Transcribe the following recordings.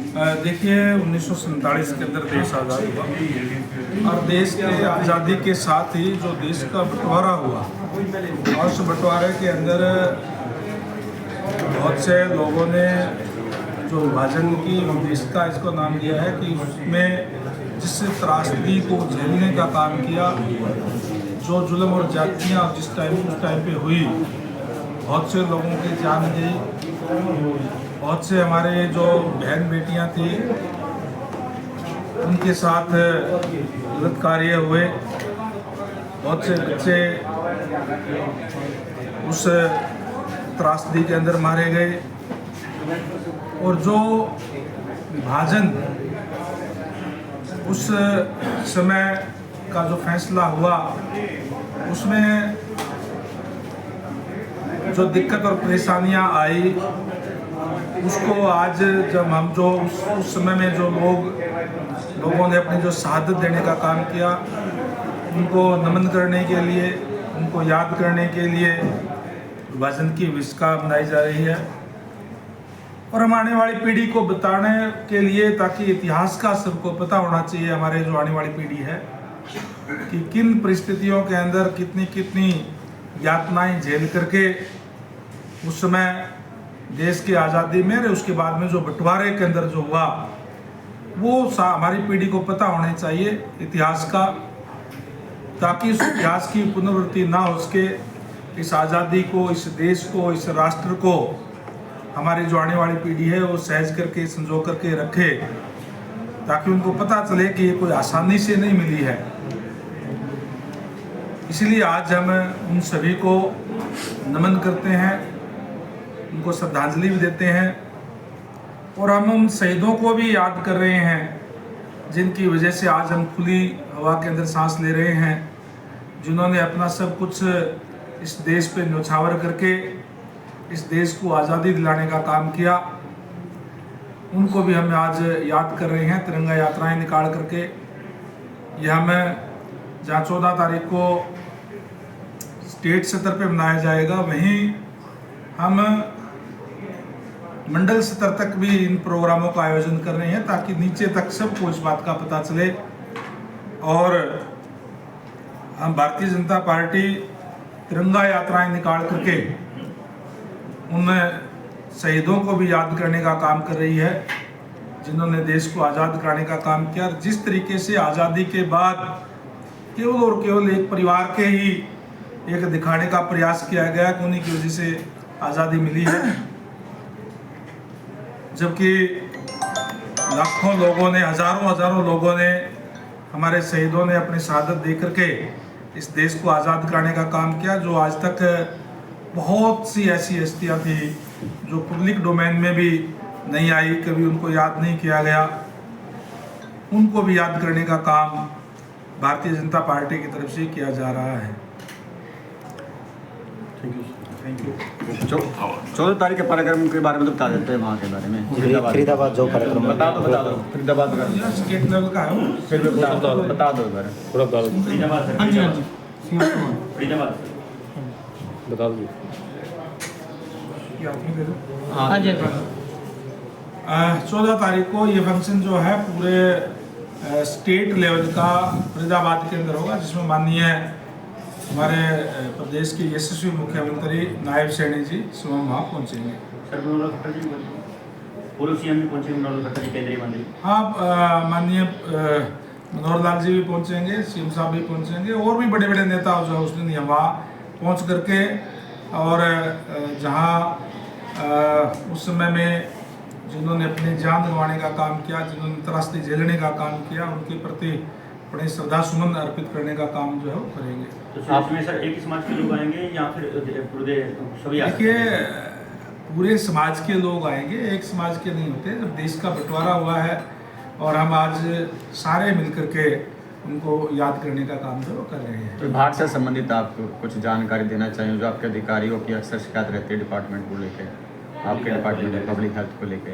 देखिए 1947 के अंदर देश आज़ाद हुआ और देश के आज़ादी के साथ ही जो देश का बंटवारा हुआ और उस बंटवारे के अंदर बहुत से लोगों ने जो विभाजन की विशेषता इसको नाम दिया है कि उसमें जिस त्रासदी को झेलने का काम किया, जो जुल्म और जातियाँ उस टाइम पे हुई, बहुत से लोगों की जान गई, बहुत से हमारे जो बहन बेटियां थी उनके साथ गलत कार्य हुए, बहुत से बच्चे उस त्रासदी के अंदर मारे गए और जो विभाजन उस समय का जो फैसला हुआ उसमें जो दिक्कत और परेशानियां आई उसको आज जब हम जो उस समय में जो लोगों ने अपनी जो शहादत देने का काम किया उनको नमन करने के लिए, उनको याद करने के लिए विभाजन की विशेषता मनाई जा रही है और हम आने वाली पीढ़ी को बताने के लिए, ताकि इतिहास का सबको पता होना चाहिए, हमारे जो आने वाली पीढ़ी है कि किन परिस्थितियों के अंदर कितनी कितनी यातनाएं झेल करके उस समय देश की आज़ादी में और उसके बाद में जो बंटवारे के अंदर जो हुआ वो हमारी पीढ़ी को पता होना चाहिए इतिहास का, ताकि उस इतिहास की पुनरावृत्ति ना हो सके। इस आज़ादी को, इस देश को, इस राष्ट्र को हमारी जो आने वाली पीढ़ी है वो सहज करके, संजो करके रखे, ताकि उनको पता चले कि ये कोई आसानी से नहीं मिली है। इसलिए आज हम उन सभी को नमन करते हैं, उनको श्रद्धांजलि भी देते हैं और हम उन शहीदों को भी याद कर रहे हैं जिनकी वजह से आज हम खुली हवा के अंदर सांस ले रहे हैं, जिन्होंने अपना सब कुछ इस देश पे न्यौछावर करके इस देश को आज़ादी दिलाने का काम किया। उनको भी हम आज याद कर रहे हैं, तिरंगा यात्राएं निकाल करके। यह हम जहाँ 14 तारीख को स्टेट स्तर पे मनाया जाएगा, वहीं हम मंडल स्तर तक भी इन प्रोग्रामों का आयोजन कर रहे हैं, ताकि नीचे तक सबको इस बात का पता चले और हम भारतीय जनता पार्टी तिरंगा यात्राएं निकाल करके उन शहीदों को भी याद करने का काम कर रही है जिन्होंने देश को आज़ाद कराने का काम किया। जिस तरीके से आज़ादी के बाद केवल और केवल एक परिवार के ही एक दिखाने का प्रयास किया गया कि उन्हीं की वजह से आज़ादी मिली है, जबकि लाखों लोगों ने, हजारों लोगों ने, हमारे शहीदों ने अपनी शहादत दे करके इस देश को आज़ाद कराने का काम किया। जो आज तक बहुत सी ऐसी हस्तियाँ थी जो पब्लिक डोमेन में भी नहीं आई, कभी उनको याद नहीं किया गया, उनको भी याद करने का काम भारतीय जनता पार्टी की तरफ से किया जा रहा है। Thank you. 14 तारीख के कार्यक्रम के बारे में तो बता देते हैं, वहाँ के बारे में। फरीदाबाद जो कार्यक्रम बता दो फरीदाबाद का स्टेट लेवल का है, फिर भी बता दो बारे पूरा बता दो। फरीदाबाद बता दो। हाँ जी। 14 तारीख को ये फंक्शन जो है पूरे स्टेट लेवल का फरीदाबाद के अंदर होगा, जिसमें माननीय हमारे प्रदेश के यशस्वी मुख्यमंत्री नायब सैनी जी स्वयं वहाँ पहुँचेंगे। सर मनोहर खट्टर जी पूर्व सीएम भी पहुँचेंगे, मनोहर खट्टर जी केंद्रीय मंत्री। हाँ, माननीय मनोहर लाल जी भी पहुँचेंगे, सीएम साहब भी पहुँचेंगे और भी बड़े बड़े नेता जो है उस दिन वहाँ पहुँच करके और जहाँ उस समय में जिन्होंने अपनी जान गंवाने का काम किया, जिन्होंने त्रासदी झेलने का काम किया, उनके प्रति अपने श्रद्धा सुमन अर्पित करने का काम जो है वो करेंगे। तो आप में सर एक ही समाज के लोग आएंगे या फिर पूरे सभी? देखिए, पूरे समाज के लोग आएंगे, एक समाज के नहीं होते। जब देश का बंटवारा हुआ है और हम आज सारे मिलकर के उनको याद करने का काम जो कर रहे हैं। तो विभाग से संबंधित आप कुछ जानकारी देना चाहिए, जो आपके अधिकारियों की अक्सर शिकायत रहती है डिपार्टमेंट को लेकर, आपके डिपार्टमेंट में पब्लिक हेल्थ को लेकर,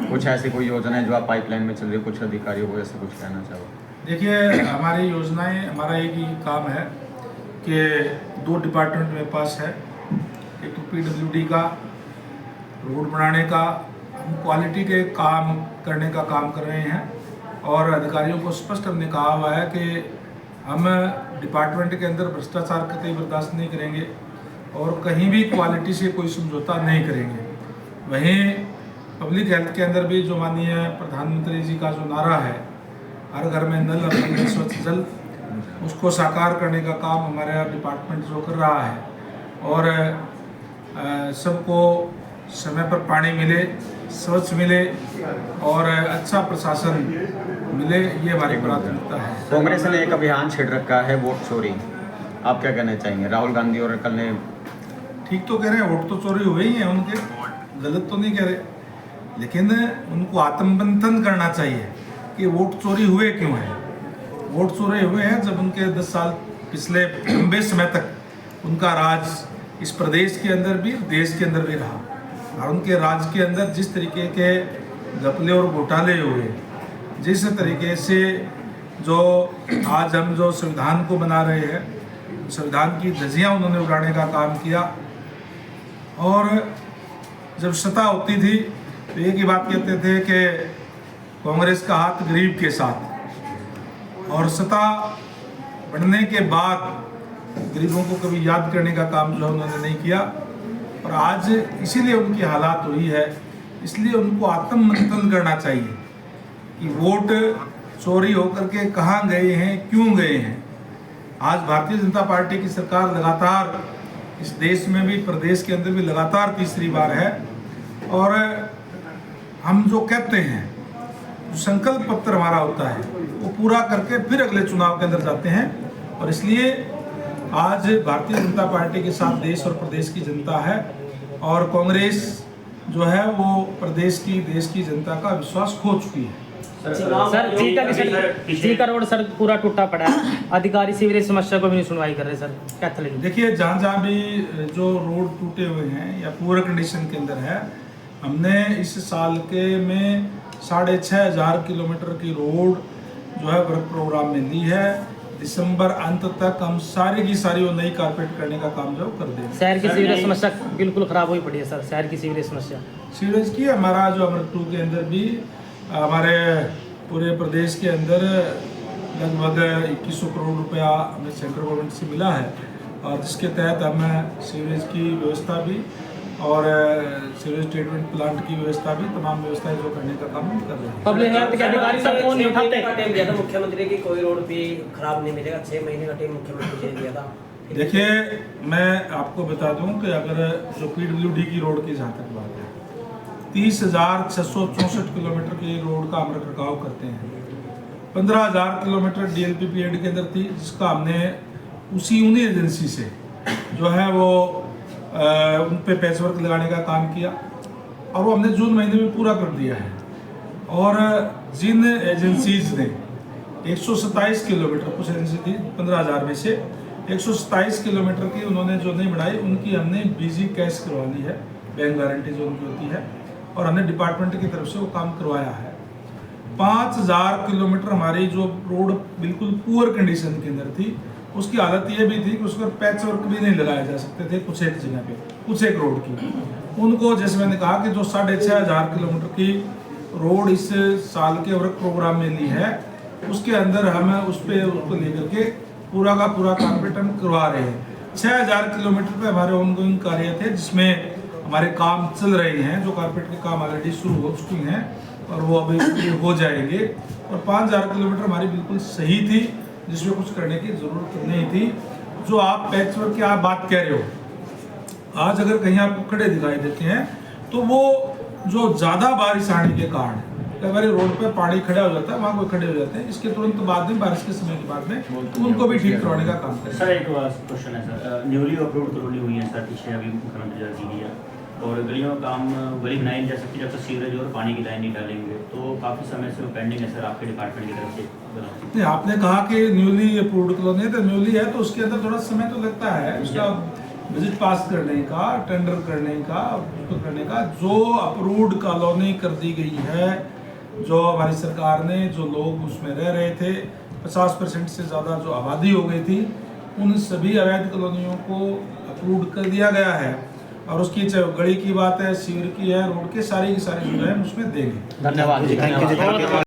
कुछ ऐसी कोई योजना है जो आप पाइपलाइन में चल रही है, कुछ अधिकारियों को ऐसा कुछ कहना चाहो? देखिए, हमारी योजनाएं, हमारा एक ही काम है कि 2 डिपार्टमेंट मेरे पास है, एक तो PWD का रोड बनाने का, हम क्वालिटी के काम करने का काम कर रहे हैं और अधिकारियों को स्पष्ट हमने कहा हुआ है कि हम डिपार्टमेंट के अंदर भ्रष्टाचार कतई बर्दाश्त नहीं करेंगे और कहीं भी क्वालिटी से कोई समझौता नहीं करेंगे। वहीं पब्लिक हेल्थ के अंदर भी जो माननीय प्रधानमंत्री जी का जो नारा है, हर घर में नल और नल स्वच्छ जल, उसको साकार करने का काम हमारा डिपार्टमेंट जो कर रहा है और सबको समय पर पानी मिले, स्वच्छ मिले और अच्छा प्रशासन मिले, ये हमारी प्राथमिकता है। कांग्रेस ने एक अभियान छेड़ रखा है वोट चोरी, आप क्या कहना चाहेंगे? राहुल गांधी और कल ने ठीक तो कह रहे हैं, वोट तो चोरी हुए ही हैं उनके, गलत तो नहीं कह रहे, लेकिन उनको आत्मबंधन करना चाहिए कि वोट चोरी हुए क्यों हैं। वोट चोरी हुए हैं जब उनके 10 साल पिछले लंबे समय तक उनका राज इस प्रदेश के अंदर भी देश के अंदर भी रहा और उनके राज के अंदर जिस तरीके के घपले और घोटाले हुए, जिस तरीके से जो आज हम जो संविधान को बना रहे हैं, संविधान की धज्जियां उन्होंने उड़ाने का काम किया। और जब सत्ता होती थी तो एक ही बात कहते थे कि कांग्रेस का हाथ गरीब के साथ, और सत्ता बढ़ने के बाद गरीबों को कभी याद करने का काम जो है उन्होंने नहीं किया। और आज इसीलिए उनकी हालात हुई है, इसलिए उनको आत्ममंथन करना चाहिए कि वोट चोरी होकर के कहाँ गए हैं, क्यों गए हैं। आज भारतीय जनता पार्टी की सरकार लगातार इस देश में भी, प्रदेश के अंदर भी लगातार तीसरी बार है और हम जो कहते हैं, जो संकल्प पत्र हमारा होता है, वो पूरा करके फिर अगले चुनाव के अंदर जाते हैं। और इसलिए आज भारतीय जनता पार्टी के साथ देश और प्रदेश की जनता है और कांग्रेस जो है वो प्रदेश की, देश की जनता का विश्वास खो चुकी है। सर जी का रोड सर पूरा टूटा पड़ा है, अधिकारी सीवरेज समस्या को भी नहीं सुनवाई कर रहे सर, क्या लगेगा? देखिए, जहाँ भी जो रोड टूटे हुए हैं या पूअर कंडीशन के अंदर है, हमने इस साल के में 6,500 किलोमीटर की रोड जो है वर्क प्रोग्राम में ली है। दिसंबर अंत तक हम सारी की सारी वो नई कारपेट करने का काम जो कर देंगे। शहर की सीवरेज समस्या बिल्कुल खराब हुई पड़ी है सर, शहर की सीवरेज समस्या। सीवरेज की हमारा जो अमृत 2 के अंदर भी हमारे पूरे प्रदेश के अंदर लगभग 2100 करोड़ रुपया हमें सेंट्रल गवर्नमेंट से मिला है और जिसके तहत हम सीवरेज की व्यवस्था भी और सीवरेज ट्रीटमेंट प्लांट की व्यवस्था भी, तमाम व्यवस्थाएं जो करने का काम हम कर रहे हैं। पब्लिक हेल्थ के अधिकारी सब फोन नहीं उठाते। टाइम दिया था मुख्यमंत्री की, कोई रोड भी खराब नहीं मिलेगा, 6 महीने का टाइम मुख्यमंत्री ने दिया था। देखिए, मैं आपको बता दूं कि अगर जो PWD की रोड की जहाँ तक बात है, 30,664 किलोमीटर की रोड का हम रखरखाव करते हैं। 15,000 किलोमीटर DLPPAD के अंदर थी, जिसका हमने उन्हीं एजेंसी से जो है वो उन पे पैच वर्क लगाने का काम किया और वो हमने जून महीने में पूरा कर दिया है। और जिन एजेंसीज ने 127 किलोमीटर, कुछ एजेंसी थी 15,000 में से 127 किलोमीटर की उन्होंने जो नहीं बढ़ाई, उनकी हमने BG कैश करवा ली है, बैंक गारंटी जो उनकी होती है, और हमने डिपार्टमेंट की तरफ से वो काम करवाया है। 5,000 किलोमीटर हमारी जो रोड बिल्कुल पुअर कंडीशन के अंदर थी, उसकी हालत ये भी थी कि उस पर पैच वर्क भी नहीं लगाए जा सकते थे कुछ एक जगह पे, कुछ एक रोड की। उनको, जैसे मैंने कहा कि जो 6,500 किलोमीटर की रोड इस साल के वर्क प्रोग्राम में ली है, उसके अंदर हम उसको लेकर के पूरा का पूरा कारपेट हम करवा रहे हैं। 6,000 किलोमीटर पे हमारे ऑनगोइंग कार्य थे, जिसमें हमारे काम चल रहे हैं, जो कारपेट के काम ऑलरेडी शुरू हो चुकी हैं और वो अभी हो जाएंगे। और 5,000 किलोमीटर हमारी बिल्कुल सही थी, जिसमें कुछ करने की ज़रूरत नहीं थी। जो आप पैच वर्क की आप बात कह रहे हो, आज अगर कहीं आपको खड़े दिखाई देते हैं तो वो जो ज़्यादा बारिश आने के कारण हमारे रोड पे पानी खड़ा हो जाता है, वहाँ कोई खड़े हो जाते हैं, इसके तुरंत बाद में, बारिश के समय के बाद में उनको भी ठीक करवाने का काम करें। सर एक क्वेश्चन है सर, न्यूली अप्रूव्ड कॉलोनी हुई है सर पीछे, अभी मुख्यमंत्री जी की है, और गलियों का काम गली बनाई नहीं जा सकती जब तक सीवरेज और पानी की लाइन नहीं डालेंगे, तो काफ़ी समय से पेंडिंग है सर आपके डिपार्टमेंट की तरफ से। नहीं, आपने कहा कि न्यूली अप्रूव्ड कॉलोनी है, तो न्यूली है तो उसके अंदर थोड़ा समय तो लगता है, उसका विजिट पास करने का, टेंडर करने का, उसको करने का। जो अप्रूव्ड कॉलोनी कर दी गई है, जो हमारी सरकार ने, जो लोग उसमें रह रहे थे, 50% से ज़्यादा जो आबादी हो गई थी, उन सभी अवैध कॉलोनियों को अप्रूव्ड कर दिया गया है। और उसकी चाहे गली की बात है, सीवर की है, रोड की सारी सुविधाएं हम उसमें देंगे। धन्यवाद जी, थैंक यू जी, धन्यवाद। Thank you.